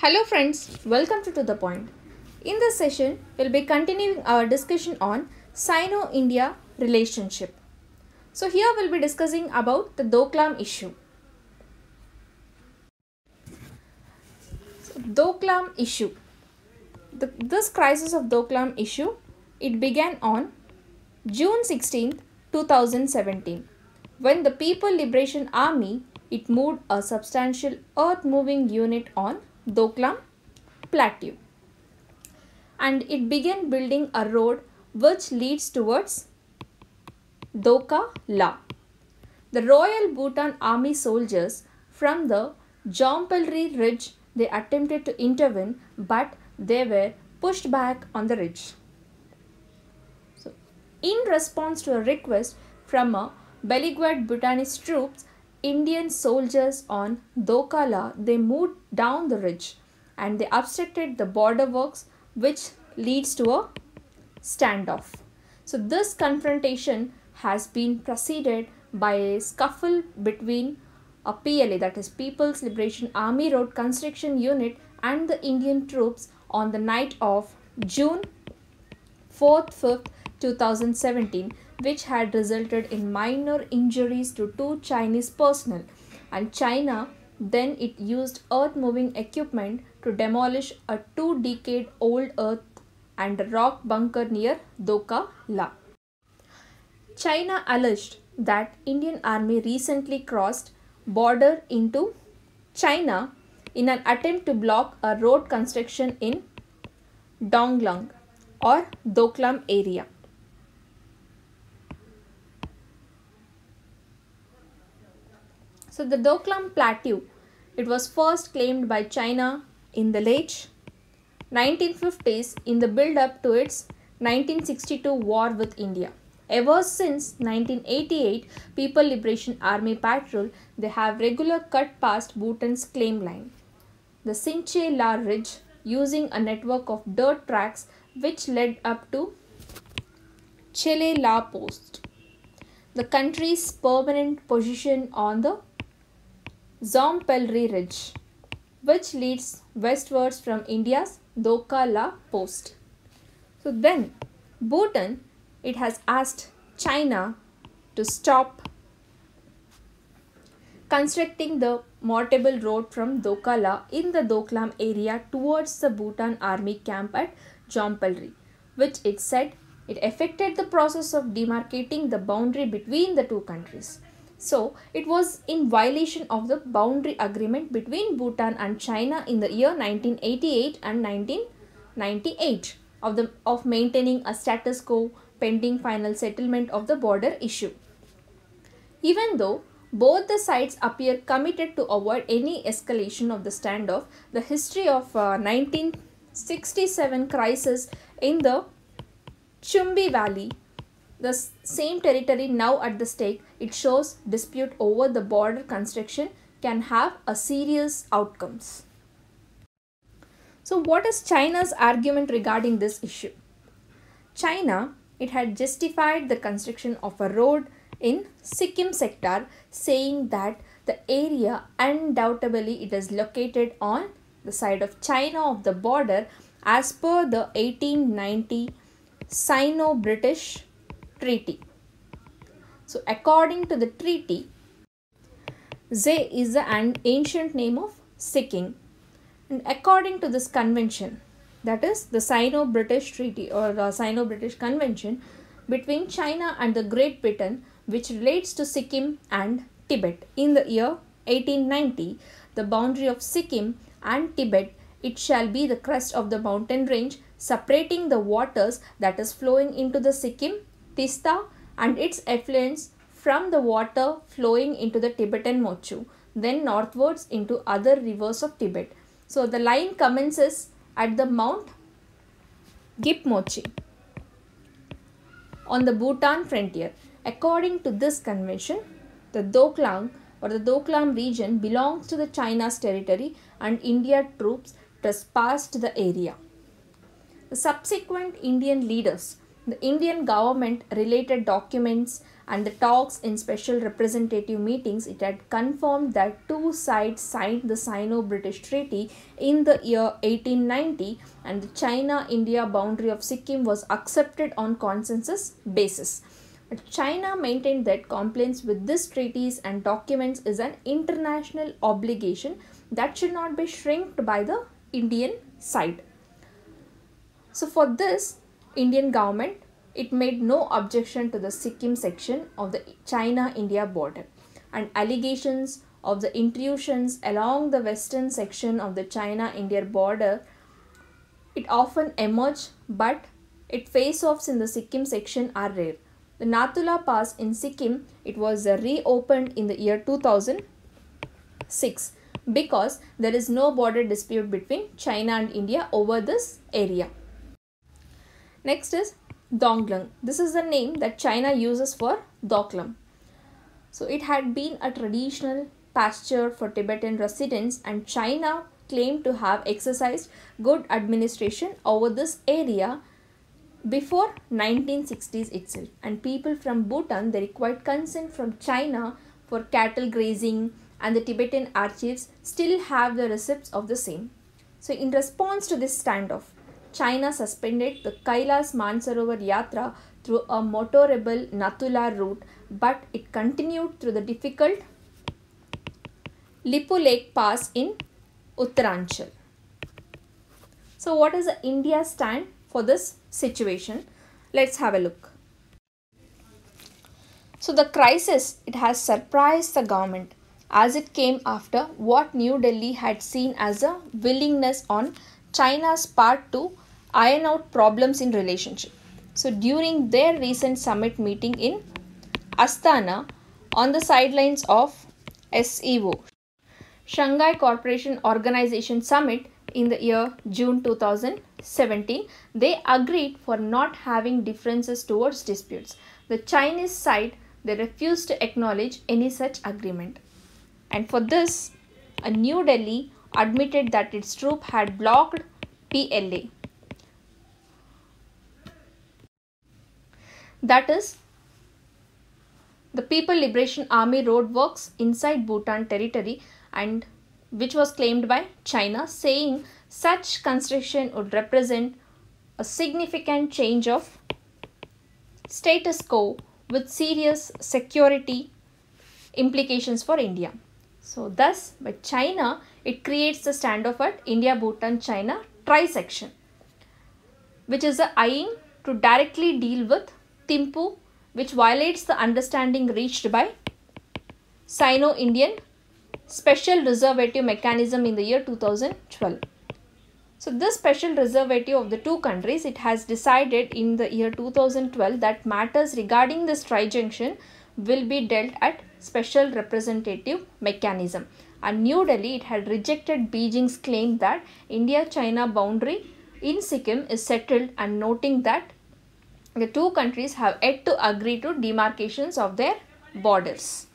Hello friends, welcome to the Point. In this session, we'll be continuing our discussion on Sino-India relationship. So here we'll be discussing about the Doklam issue. Doklam issue. This crisis of Doklam issue, it began on June 16, 2017, when the People Liberation Army, it moved a substantial earth-moving unit on Doklam Plateau, and it began building a road which leads towards Doklam. The Royal Bhutan Army soldiers from the Jompelri Ridge, they attempted to intervene, but they were pushed back on the ridge. So, in response to a request from a beleaguered Bhutanese troops, Indian soldiers on Doklam, they moved down the ridge and they obstructed the border works, which leads to a standoff. So this confrontation has been preceded by a scuffle between a PLA, that is People's Liberation Army Road Construction Unit, and the Indian troops on the night of June 4th, 5th, 2017, which had resulted in minor injuries to 2 Chinese personnel, and China then it used earth moving equipment to demolish a 2-decade-old earth and rock bunker near Doklam. China alleged that Indian army recently crossed border into China in an attempt to block a road construction in Doklam or Doklam area. So the Doklam Plateau, it was first claimed by China in the late 1950s in the build-up to its 1962 war with India. Ever since 1988, People Liberation Army patrol, they have regular cut past Bhutan's claim line, the Sinche La Ridge, using a network of dirt tracks which led up to Chele La Post, the country's permanent position on the Jompelri Ridge, which leads westwards from India's Doklam post. So then, Bhutan, it has asked China to stop constructing the mortable road from Doklam in the Doklam area towards the Bhutan army camp at Jompelri, which it said it affected the process of demarcating the boundary between the two countries. So, it was in violation of the boundary agreement between Bhutan and China in the year 1988 and 1998 of maintaining a status quo pending final settlement of the border issue. Even though both the sides appear committed to avoid any escalation of the standoff, the history of 1967 crisis in the Chumbi Valley, the same territory now at the stake, it shows dispute over the border construction can have a serious outcomes. So what is China's argument regarding this issue? China, it had justified the construction of a road in Sikkim sector, saying that the area undoubtedly it is located on the side of China of the border as per the 1890 Sino-British Treaty. So according to the treaty, Ze is an ancient name of Sikkim, and according to this convention, that is the Sino-British Treaty or the Sino-British Convention between China and the Great Britain, which relates to Sikkim and Tibet, in the year 1890, the boundary of Sikkim and Tibet, it shall be the crest of the mountain range separating the waters that is flowing into the Sikkim Tista and its effluents from the water flowing into the Tibetan Mochu, then northwards into other rivers of Tibet. So the line commences at the Mount Gipmochi on the Bhutan frontier. According to this convention, the Doklam or the Doklam region belongs to the China's territory and India troops trespassed the area. The subsequent Indian leaders, the Indian government related documents and the talks in special representative meetings, it had confirmed that two sides signed the Sino-British Treaty in the year 1890 and the China-India boundary of Sikkim was accepted on consensus basis. But China maintained that compliance with these treaties and documents is an international obligation that should not be shrinked by the Indian side. So for this, Indian government, it made no objection to the Sikkim section of the China-India border, and allegations of the intrusions along the western section of the China-India border, it often emerge, but its face-offs in the Sikkim section are rare. The Nathula Pass in Sikkim, it was reopened in the year 2006 because there is no border dispute between China and India over this area. Next is Doklam. This is the name that China uses for Doklam. So it had been a traditional pasture for Tibetan residents, and China claimed to have exercised good administration over this area before 1960s itself, and people from Bhutan, they required consent from China for cattle grazing, and the Tibetan archives still have the receipts of the same. So in response to this standoff, China suspended the Kailas Mansarovar Yatra through a motorable Nathula route, but it continued through the difficult Lipu Lake Pass in Uttaranchal. So what is the India stand for this situation? Let's have a look. So the crisis, it has surprised the government as it came after what New Delhi had seen as a willingness on China's part to iron out problems in relationship. So during their recent summit meeting in Astana on the sidelines of SEO, Shanghai Cooperation Organization Summit in the year June 2017, they agreed for not having differences towards disputes. The Chinese side, they refused to acknowledge any such agreement. And for this, New Delhi admitted that its troop had blocked PLA. That is, the People Liberation Army roadworks inside Bhutan territory, and which was claimed by China, saying such construction would represent a significant change of status quo with serious security implications for India. So thus, by China, it creates the standoff at India-Bhutan-China trisection, which is eyeing to directly deal with Thimphu, which violates the understanding reached by Sino-Indian Special Reservative Mechanism in the year 2012. So this special reservative of the two countries, it has decided in the year 2012 that matters regarding this tri-junction will be dealt at Special Representative Mechanism. And New Delhi, it had rejected Beijing's claim that India-China boundary in Sikkim is settled, and noting that the two countries have yet to agree to demarcations of their borders.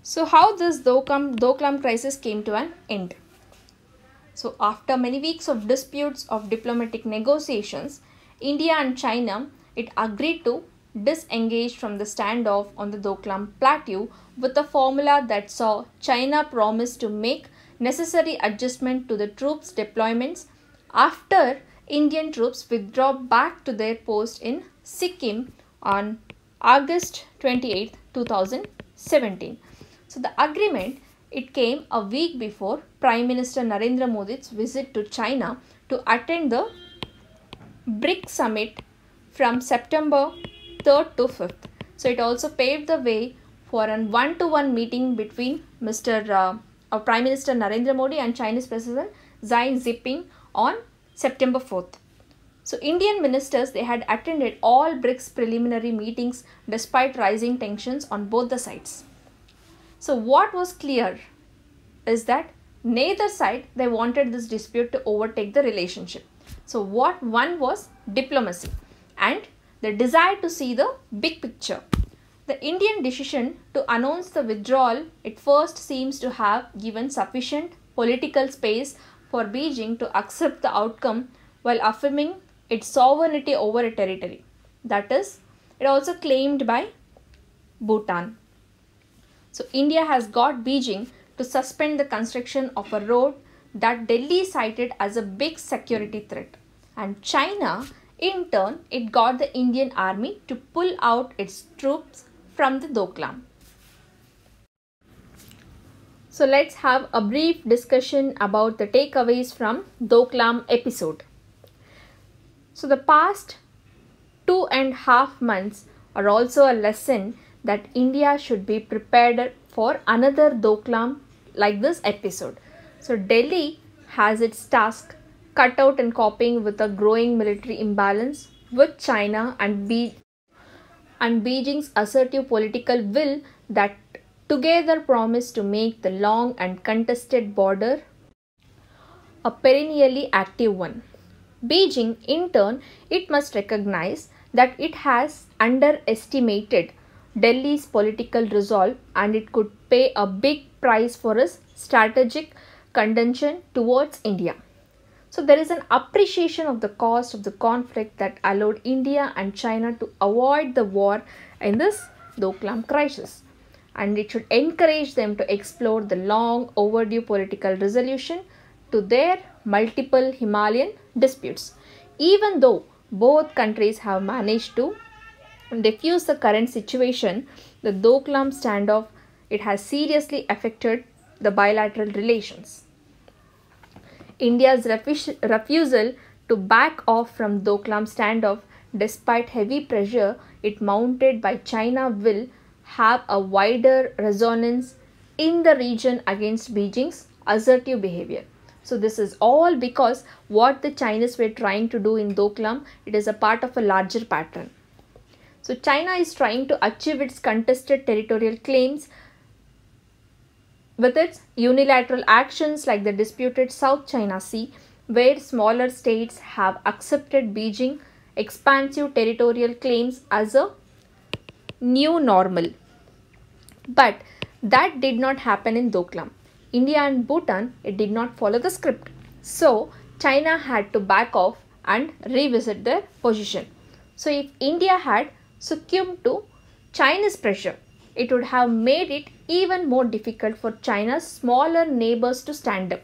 So how this Doklam crisis came to an end? So after many weeks of disputes of diplomatic negotiations, India and China, it agreed to disengage from the standoff on the Doklam Plateau with a formula that saw China promise to make necessary adjustment to the troops' deployments after Indian troops withdraw back to their post in Sikkim on August 28, 2017. So the agreement, it came a week before Prime Minister Narendra Modi's visit to China to attend the BRIC summit from September 3rd to 5th. So it also paved the way for a one-to-one meeting between Prime Minister Narendra Modi and Chinese President Xi Jinping on September 4th. So Indian ministers, they had attended all BRICS preliminary meetings despite rising tensions on both the sides. So what was clear is that neither side, they wanted this dispute to overtake the relationship. So what one was diplomacy and the desire to see the big picture. The Indian decision to announce the withdrawal, it first seems to have given sufficient political space for Beijing to accept the outcome while affirming its sovereignty over a territory. That is, it also claimed by Bhutan. So India has got Beijing to suspend the construction of a road that Delhi cited as a big security threat. And China, in turn, it got the Indian army to pull out its troops from the Doklam. So let's have a brief discussion about the takeaways from Doklam episode. So the past 2.5 months are also a lesson that India should be prepared for another Doklam like this episode. So Delhi has its task cut out in coping with a growing military imbalance with China and Beijing's assertive political will that together promise to make the long and contested border a perennially active one. Beijing, in turn, it must recognize that it has underestimated Delhi's political resolve and it could pay a big price for its strategic contention towards India. So there is an appreciation of the cost of the conflict that allowed India and China to avoid the war in this Doklam crisis. And it should encourage them to explore the long overdue political resolution to their multiple Himalayan disputes. Even though both countries have managed to defuse the current situation, the Doklam standoff, it has seriously affected the bilateral relations. India's refusal to back off from Doklam standoff despite heavy pressure it mounted by China will have a wider resonance in the region against Beijing's assertive behavior. So this is all because what the Chinese were trying to do in Doklam, it is a part of a larger pattern. So China is trying to achieve its contested territorial claims with its unilateral actions like the disputed South China Sea, where smaller states have accepted Beijing expansive territorial claims as a new normal. But that did not happen in Doklam. India and Bhutan, it did not follow the script. So China had to back off and revisit their position. So if India had succumbed to China's pressure, it would have made it even more difficult for China's smaller neighbors to stand up.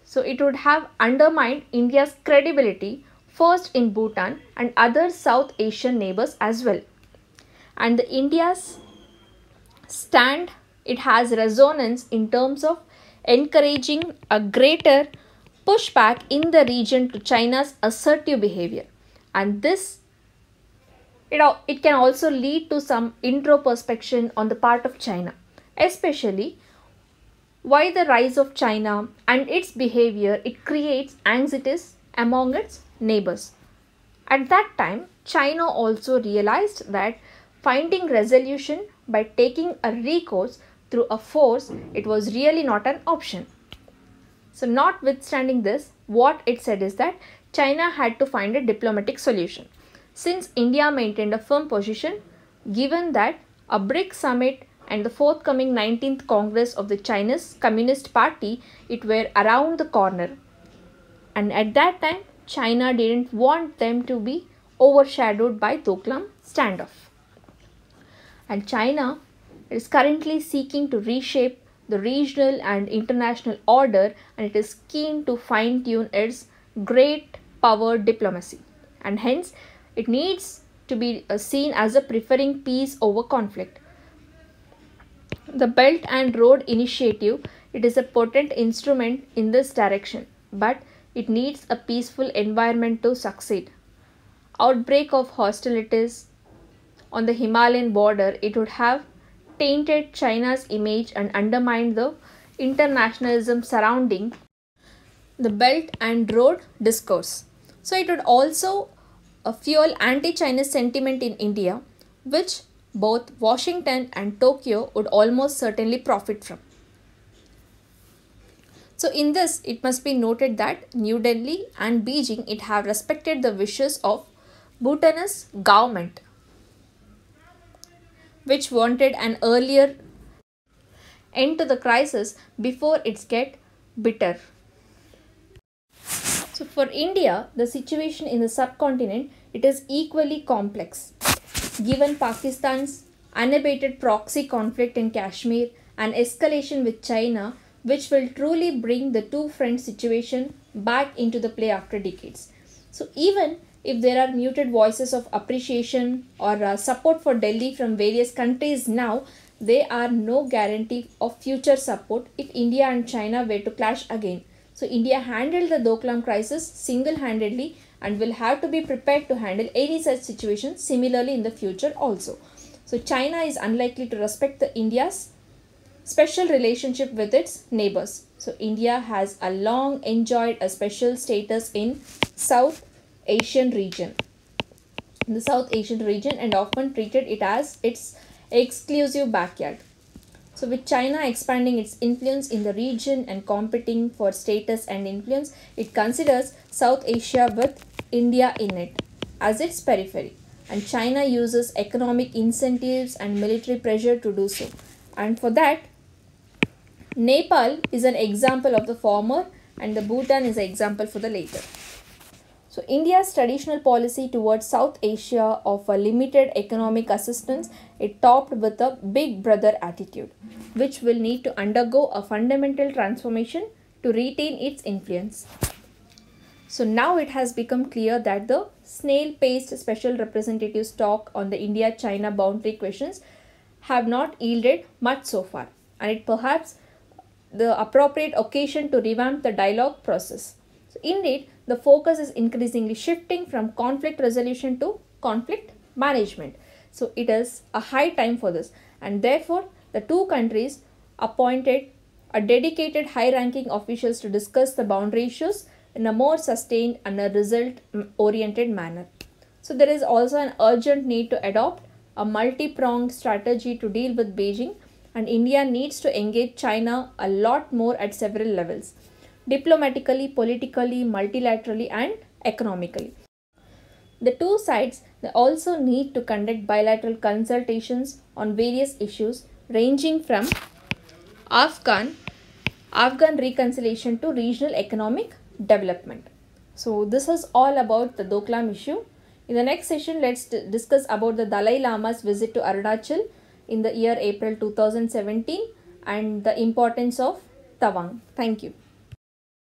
So it would have undermined India's credibility first in Bhutan and other South Asian neighbors as well. And India's stand, it has resonance in terms of encouraging a greater pushback in the region to China's assertive behavior. And this it can also lead to some introspection on the part of China, especially why the rise of China and its behavior, it creates anxieties among its neighbors. At that time, China also realized that finding resolution by taking a recourse through a force, it was really not an option. So notwithstanding this, what it said is that China had to find a diplomatic solution. Since India maintained a firm position, given that a BRICS summit and the forthcoming 19th Congress of the Chinese Communist Party, it were around the corner. And at that time, China didn't want them to be overshadowed by Doklam standoff. And China is currently seeking to reshape the regional and international order, and it is keen to fine-tune its great power diplomacy. And hence, it needs to be seen as a preferring peace over conflict. The Belt and Road Initiative, it is a potent instrument in this direction, but it needs a peaceful environment to succeed. Outbreak of hostilities on the Himalayan border, it would have tainted China's image and undermined the internationalism surrounding the Belt and Road discourse. So it would also fuel anti-Chinese sentiment in India, which both Washington and Tokyo would almost certainly profit from. So in this, it must be noted that New Delhi and Beijing, it have respected the wishes of Bhutanese government, which wanted an earlier end to the crisis before it gets bitter. So For India, the situation in the subcontinent, it is equally complex. Given Pakistan's unabated proxy conflict in Kashmir and escalation with China, which will truly bring the two-front situation back into the play after decades. So even if there are muted voices of appreciation or support for Delhi from various countries now, they are no guarantee of future support if India and China were to clash again. So India handled the Doklam crisis single-handedly and will have to be prepared to handle any such situation similarly in the future also. So China is unlikely to respect India's special relationship with its neighbors. So India has a long enjoyed a special status in South Asian region. In the South Asian region and often treated it as its exclusive backyard. So with China expanding its influence in the region and competing for status and influence, it considers South Asia with India in it as its periphery. And China uses economic incentives and military pressure to do so. And for that, Nepal is an example of the former and the Bhutan is an example for the later. So India's traditional policy towards South Asia of a limited economic assistance, it topped with a big brother attitude, which will need to undergo a fundamental transformation to retain its influence. So now it has become clear that the snail-paced special representatives talk on the India-China boundary questions have not yielded much so far, and it perhaps the appropriate occasion to revamp the dialogue process. So indeed, the focus is increasingly shifting from conflict resolution to conflict management. So it is a high time for this, and therefore the two countries appointed a dedicated high-ranking officials to discuss the boundary issues in a more sustained and a result-oriented manner. So there is also an urgent need to adopt a multi-pronged strategy to deal with Beijing, and India needs to engage China a lot more at several levels: diplomatically, politically, multilaterally and economically. The two sides they also need to conduct bilateral consultations on various issues ranging from Afghan reconciliation to regional economic development. So this is all about the Doklam issue. In the next session, let's discuss about the Dalai Lama's visit to Arunachal in the year April 2017 and the importance of Tawang. Thank you.